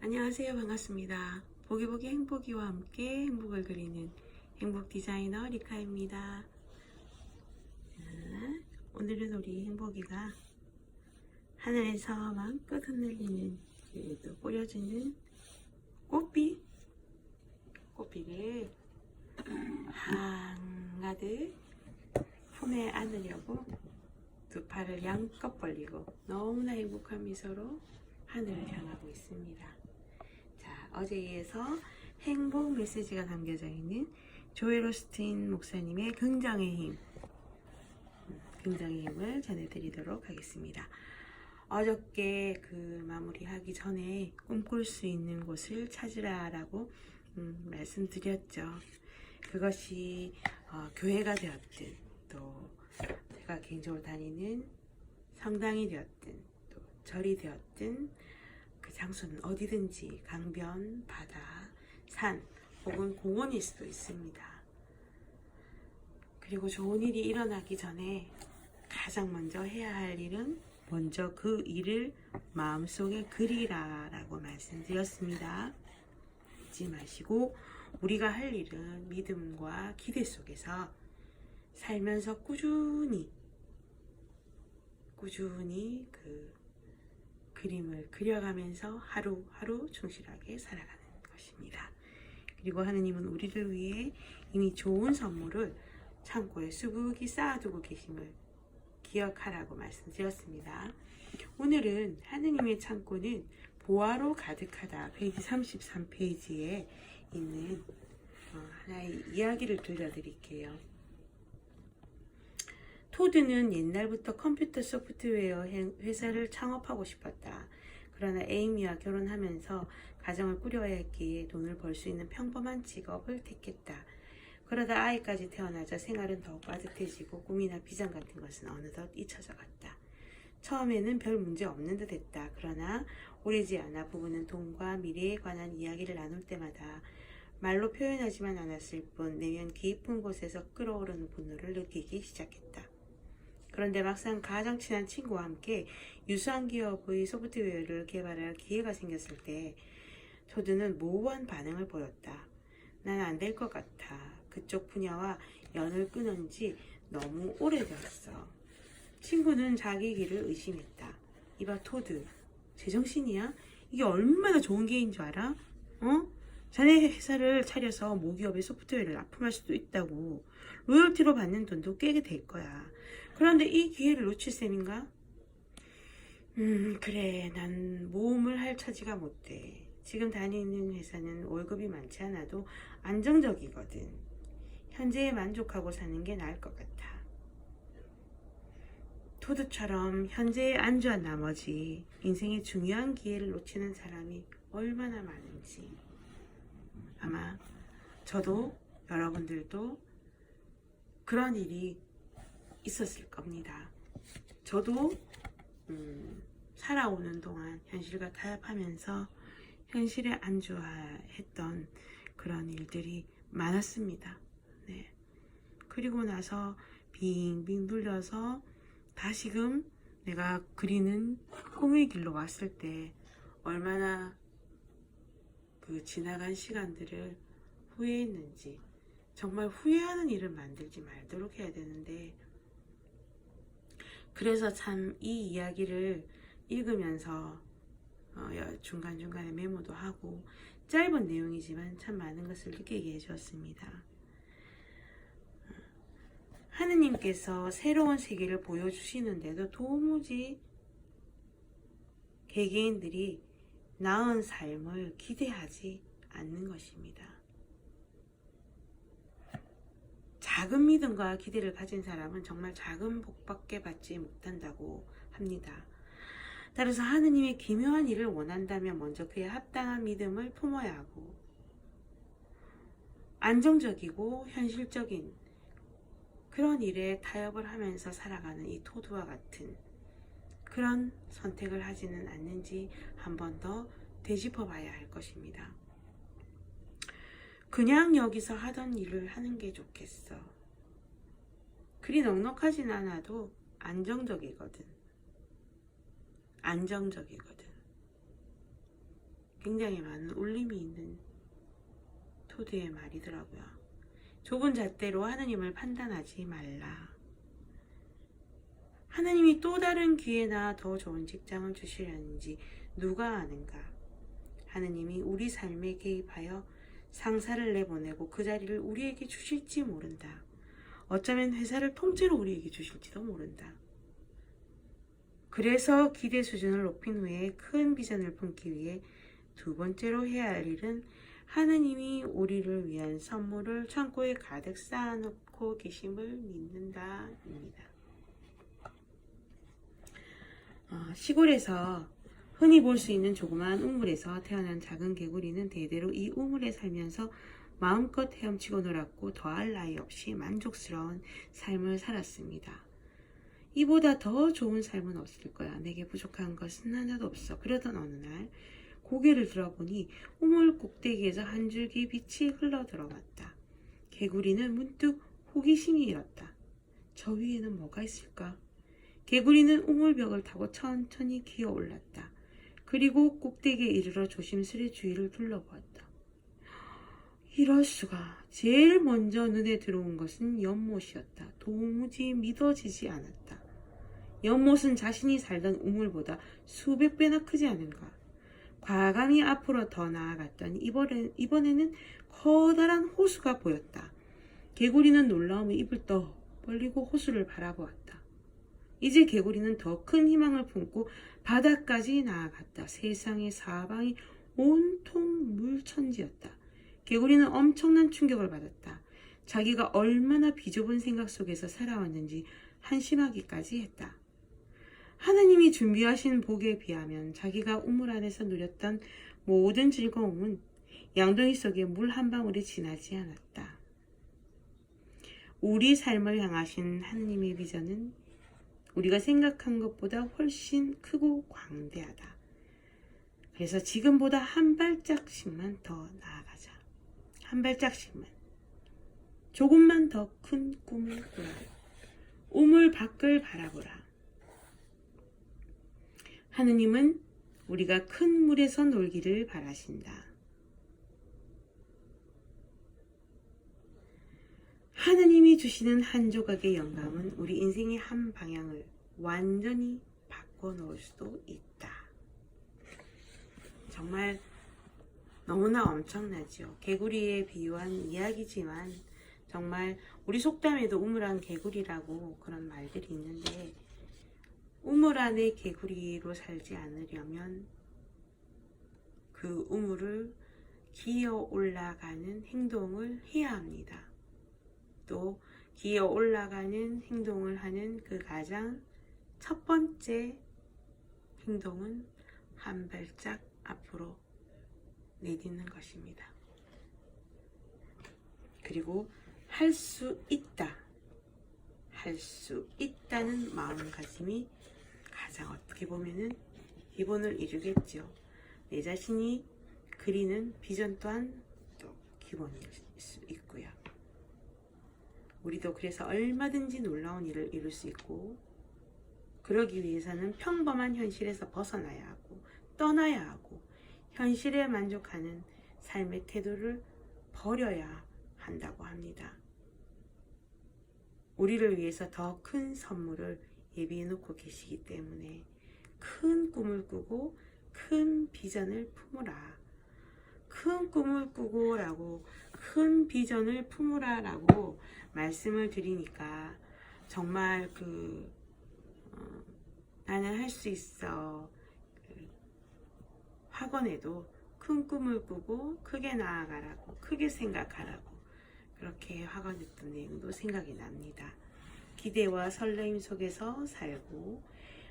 안녕하세요. 반갑습니다. 보기보기 행복이와 함께 행복을 그리는 행복 디자이너 리카입니다. 오늘은 우리 행복이가 하늘에서 마음껏 흩날리는 또 뿌려주는 꽃비를 한가득 품에 안으려고 두 팔을 양껏 벌리고 너무나 행복한 미소로 하늘을 향하고 있습니다. 자, 어제에 이어서 행복 메시지가 담겨져 있는 조엘 오스틴 목사님의 긍정의 힘을 전해드리도록 하겠습니다. 어저께 그 마무리하기 전에 꿈꿀 수 있는 곳을 찾으라라고 말씀드렸죠. 그것이 교회가 되었든 또 제가 개인적으로 다니는 성당이 되었든 또 절이 되었든 그 장소는 어디든지 강변, 바다, 산 혹은 공원일 수도 있습니다. 그리고 좋은 일이 일어나기 전에 가장 먼저 해야 할 일은 먼저 그 일을 마음속에 그리라 라고 말씀드렸습니다. 잊지 마시고 우리가 할 일은 믿음과 기대 속에서 살면서 꾸준히 그 그림을 그려가면서 하루하루 충실하게 살아가는 것입니다. 그리고 하느님은 우리를 위해 이미 좋은 선물을 창고에 수북이 쌓아두고 계심을 기억하라고 말씀드렸습니다. 오늘은 하느님의 창고는 보화로 가득하다 페이지 33페이지에 있는 하나의 이야기를 들려드릴게요. 토드는 옛날부터 컴퓨터 소프트웨어 회사를 창업하고 싶었다. 그러나 에이미와 결혼하면서 가정을 꾸려야 했기에 돈을 벌 수 있는 평범한 직업을 택했다. 그러다 아이까지 태어나자 생활은 더욱 빠듯해지고 꿈이나 비전 같은 것은 어느덧 잊혀져 갔다. 처음에는 별 문제 없는 듯 했다. 그러나 오래지 않아 부부는 돈과 미래에 관한 이야기를 나눌 때마다 말로 표현하지만 않았을 뿐 내면 깊은 곳에서 끓어오르는 분노를 느끼기 시작했다. 그런데 막상 가장 친한 친구와 함께 유수한 기업의 소프트웨어를 개발할 기회가 생겼을 때 토드는 모호한 반응을 보였다. 난 안 될 것 같아. 그쪽 분야와 연을 끊은 지 너무 오래되었어. 친구는 자기 길을 의심했다. 이봐 토드, 제정신이야? 이게 얼마나 좋은 기회인 줄 알아? 자네 회사를 차려서 모기업의 소프트웨어를 납품할 수도 있다고. 로열티로 받는 돈도 깨게 될 거야. 그런데 이 기회를 놓칠 셈인가? 그래. 난 모험을 할 처지가 못 돼. 지금 다니는 회사는 월급이 많지 않아도 안정적이거든. 현재에 만족하고 사는 게 나을 것 같아. 토드처럼 현재에 안주한 나머지 인생의 중요한 기회를 놓치는 사람이 얼마나 많은지 아마 저도 여러분들도 그런 일이 있었을 겁니다. 저도 살아오는 동안 현실과 타협하면서 현실에 안주했던 그런 일들이 많았습니다. 네. 그리고 나서 빙빙 돌려서 다시금 내가 그리는 꿈의 길로 왔을 때 얼마나 그 지나간 시간들을 후회했는지, 정말 후회하는 일을 만들지 말도록 해야 되는데, 그래서 참 이 이야기를 읽으면서 중간중간에 메모도 하고 짧은 내용이지만 참 많은 것을 느끼게 해주었습니다. 하느님께서 새로운 세계를 보여주시는데도 도무지 개개인들이 나은 삶을 기대하지 않는 것입니다. 작은 믿음과 기대를 가진 사람은 정말 작은 복밖에 받지 못한다고 합니다. 따라서 하느님의 기묘한 일을 원한다면 먼저 그에 합당한 믿음을 품어야 하고 안정적이고 현실적인 그런 일에 타협을 하면서 살아가는 이 토드와 같은 그런 선택을 하지는 않는지 한 번 더 되짚어 봐야 할 것입니다. 그냥 여기서 하던 일을 하는 게 좋겠어. 그리 넉넉하진 않아도 안정적이거든. 굉장히 많은 울림이 있는 토드의 말이더라고요. 좁은 잣대로 하느님을 판단하지 말라. 하느님이 또 다른 기회나 더 좋은 직장을 주시려는지 누가 아는가? 하느님이 우리 삶에 개입하여 상사를 내보내고 그 자리를 우리에게 주실지 모른다. 어쩌면 회사를 통째로 우리에게 주실지도 모른다. 그래서 기대 수준을 높인 후에 큰 비전을 품기 위해 두 번째로 해야 할 일은 하느님이 우리를 위한 선물을 창고에 가득 쌓아놓고 계심을 믿는다입니다. 시골에서 흔히 볼 수 있는 조그마한 우물에서 태어난 작은 개구리는 대대로 이 우물에 살면서 마음껏 헤엄치고 놀았고 더할 나위 없이 만족스러운 삶을 살았습니다. 이보다 더 좋은 삶은 없을 거야. 내게 부족한 것은 하나도 없어. 그러던 어느 날 고개를 들어보니 우물 꼭대기에서 한 줄기 빛이 흘러 들어갔다. 개구리는 문득 호기심이 일었다. 저 위에는 뭐가 있을까? 개구리는 우물벽을 타고 천천히 기어 올랐다. 그리고 꼭대기에 이르러 조심스레 주위를 둘러보았다. 이럴 수가. 제일 먼저 눈에 들어온 것은 연못이었다. 도무지 믿어지지 않았다. 연못은 자신이 살던 우물보다 수백 배나 크지 않은가. 과감히 앞으로 더 나아갔더니 이번에는 커다란 호수가 보였다. 개구리는 놀라움에 입을 떡 벌리고 호수를 바라보았다. 이제 개구리는 더 큰 희망을 품고 바다까지 나아갔다. 세상의 사방이 온통 물천지였다. 개구리는 엄청난 충격을 받았다. 자기가 얼마나 비좁은 생각 속에서 살아왔는지 한심하기까지 했다. 하느님이 준비하신 복에 비하면 자기가 우물 안에서 누렸던 모든 즐거움은 양동이 속에 물 한 방울이 지나지 않았다. 우리 삶을 향하신 하느님의 비전은 우리가 생각한 것보다 훨씬 크고 광대하다. 그래서 지금보다 한 발짝씩만 더 나아가자. 한 발짝씩만. 조금만 더 큰 꿈을 꾸라. 우물 밖을 바라보라. 하느님은 우리가 큰 물에서 놀기를 바라신다. 하느님이 주시는 한 조각의 영감은 우리 인생의 한 방향을 완전히 바꿔놓을 수도 있다. 정말 너무나 엄청나죠. 개구리에 비유한 이야기지만 정말 우리 속담에도 우물안 개구리라고 그런 말들이 있는데 우물 안에 개구리로 살지 않으려면 그 우물을 기어 올라가는 행동을 해야 합니다. 또 기어 올라가는 행동을 하는 그 가장 첫 번째 행동은 한 발짝 앞으로 내딛는 것입니다. 그리고 할 수 있다. 할 수 있다는 마음가짐이 가장 어떻게 보면은 기본을 이루겠죠. 내 자신이 그리는 비전 또한 또 기본일 수 있고요. 우리도 그래서 얼마든지 놀라운 일을 이룰 수 있고 그러기 위해서는 평범한 현실에서 벗어나야 하고 떠나야 하고 현실에 만족하는 삶의 태도를 버려야 한다고 합니다. 우리를 위해서 더 큰 선물을 예비해 놓고 계시기 때문에 큰 꿈을 꾸고 큰 비전을 품으라. 큰 꿈을 꾸고 라고 큰 비전을 품으라 라고 말씀을 드리니까 정말 나는 할 수 있어. 학원에도 큰 꿈을 꾸고 크게 나아가라고 크게 생각하라고 그렇게 학원했던 내용도 생각이 납니다. 기대와 설레임 속에서 살고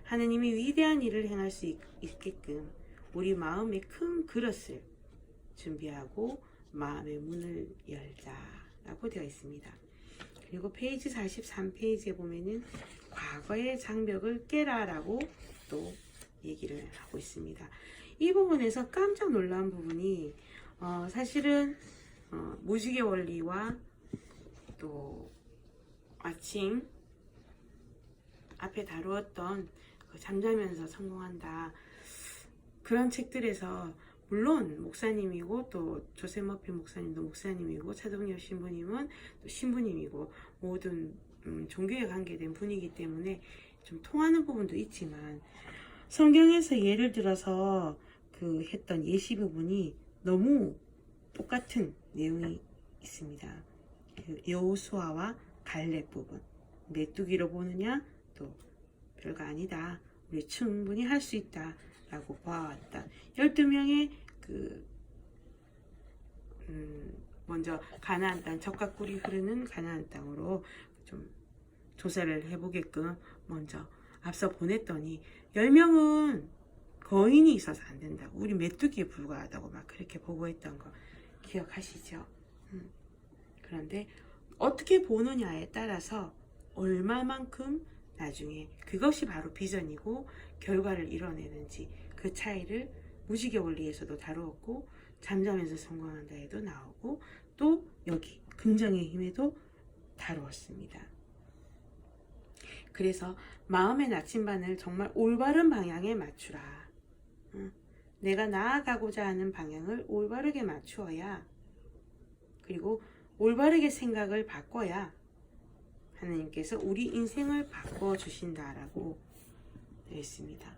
하느님이 위대한 일을 행할 수 있게끔 우리 마음의 큰 그릇을 준비하고 마음의 문을 열자라고 되어 있습니다. 그리고 페이지 43페이지에 보면은 과거의 장벽을 깨라라고 또 얘기를 하고 있습니다. 이 부분에서 깜짝 놀란 부분이 사실은 무지개 원리와 또 아침 앞에 다루었던 잠자면서 성공한다 그런 책들에서 물론 목사님이고 또 조세 머피 목사님도 목사님이고 차동엽 신부님은 또 신부님이고 모든 종교에 관계된 분이기 때문에 좀 통하는 부분도 있지만 성경에서 예를 들어서 그 했던 예시 부분이 너무 똑같은 내용이 있습니다. 그 여호수아와 갈렙 부분 메뚜기로 보느냐 또 별거 아니다. 우리 충분히 할 수 있다 라고 봐왔다. 12명의 먼저 가나안 땅 젖과 꿀이 흐르는 가나안 땅으로 좀 조사를 해보게끔 먼저 앞서 보냈더니 10명은 거인이 있어서 안 된다고 우리 메뚜기에 불과하다고 막 그렇게 보고했던 거 기억하시죠? 그런데 어떻게 보느냐에 따라서 얼마만큼 나중에 그것이 바로 비전이고 결과를 이뤄내는지 그 차이를 무지개 원리에서도 다루었고 잠잠해서 성공한다에도 나오고 또 여기 긍정의 힘에도 다루었습니다. 그래서 마음의 나침반을 정말 올바른 방향에 맞추라. 내가 나아가고자 하는 방향을 올바르게 맞추어야 그리고 올바르게 생각을 바꿔야 하나님께서 우리 인생을 바꿔주신다라고 되어 있습니다.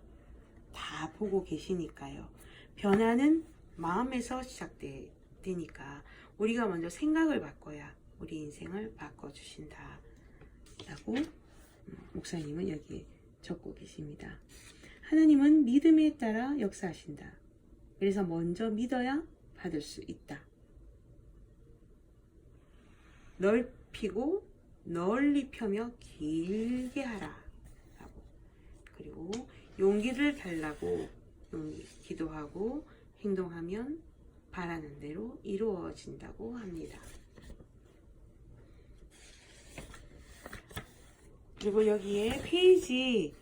다 보고 계시니까요. 변화는 마음에서 시작되니까 우리가 먼저 생각을 바꿔야 우리 인생을 바꿔주신다 라고 목사님은 여기 적고 계십니다. 하나님은 믿음에 따라 역사하신다. 그래서 먼저 믿어야 받을 수 있다. 넓히고 널리 펴며 길게 하라 라고. 그리고 용기를 달라고 기도하고 행동하면 바라는 대로 이루어진다고 합니다. 그리고 여기에 페이지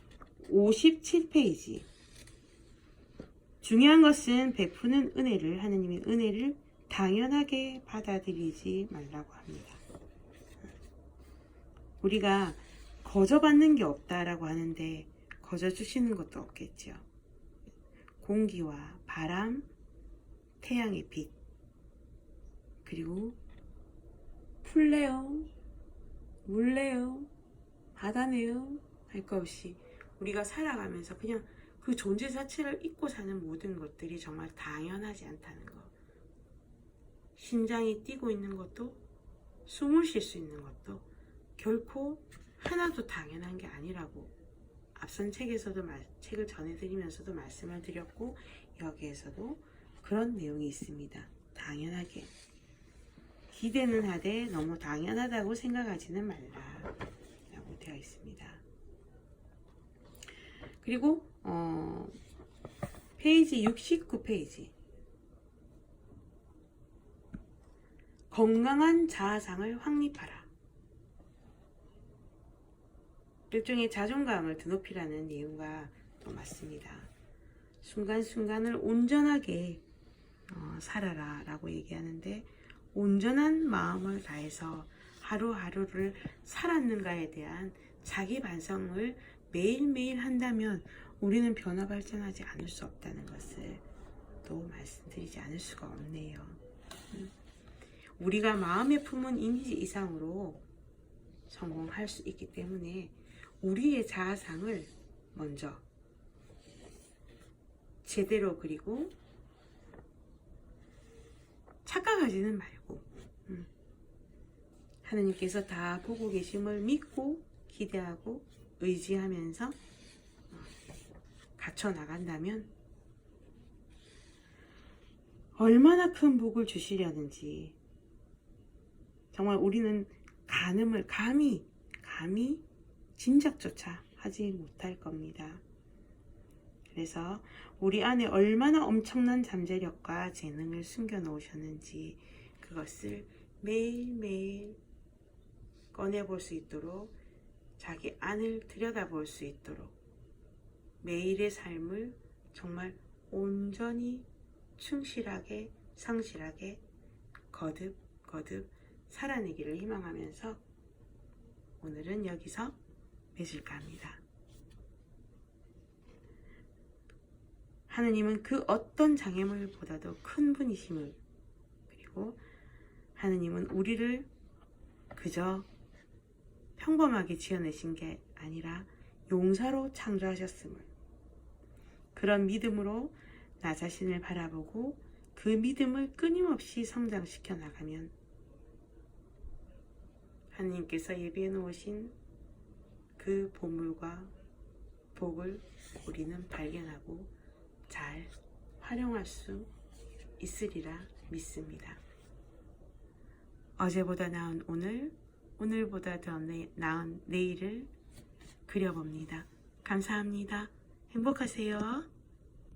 57페이지 중요한 것은 베푸는 은혜를 하느님의 은혜를 당연하게 받아들이지 말라고 합니다. 우리가 거저 받는 게 없다라고 하는데 거저 주시는 것도 없겠죠. 공기와 바람, 태양의 빛, 그리고 풀네요, 물네요, 바다네요 할 거 없이 우리가 살아가면서 그냥 그 존재 자체를 잊고 사는 모든 것들이 정말 당연하지 않다는 것. 심장이 뛰고 있는 것도 숨을 쉴 수 있는 것도 결코 하나도 당연한 게 아니라고 앞선 책에서도 책을 전해드리면서도 말씀을 드렸고 여기에서도 그런 내용이 있습니다. 당연하게 기대는 하되 너무 당연하다고 생각하지는 말라 라고 되어 있습니다. 그리고 페이지 69페이지 건강한 자아상을 확립하라. 일종의 자존감을 드높이라는 내용과 또 맞습니다. 순간순간을 온전하게 살아라 라고 얘기하는데 온전한 마음을 다해서 하루하루를 살았는가에 대한 자기 반성을 매일매일 한다면 우리는 변화 발전하지 않을 수 없다는 것을 또 말씀드리지 않을 수가 없네요. 우리가 마음에 품은 이미지 이상으로 성공할 수 있기 때문에 우리의 자아상을 먼저 제대로 그리고 착각하지는 말고 하나님께서 다 보고 계심을 믿고 기대하고 의지하면서 갖춰 나간다면 얼마나 큰 복을 주시려는지 정말 우리는 가늠을 감히 짐작조차 하지 못할 겁니다. 그래서 우리 안에 얼마나 엄청난 잠재력과 재능을 숨겨 놓으셨는지 그것을 매일매일 꺼내볼 수 있도록 자기 안을 들여다볼 수 있도록 매일의 삶을 정말 온전히 충실하게 성실하게 거듭 살아내기를 희망하면서 오늘은 여기서 맺을까 합니다. 하느님은 그 어떤 장애물보다도 큰 분이심을, 그리고 하느님은 우리를 그저 평범하게 지어내신 게 아니라 용사로 창조하셨음을, 그런 믿음으로 나 자신을 바라보고 그 믿음을 끊임없이 성장시켜 나가면 하느님께서 예비해 놓으신 그 보물과 복을 우리는 발견하고 잘 활용할 수 있으리라 믿습니다. 어제보다 나은 오늘, 오늘보다 더 나은 내일을 그려봅니다. 감사합니다. 행복하세요.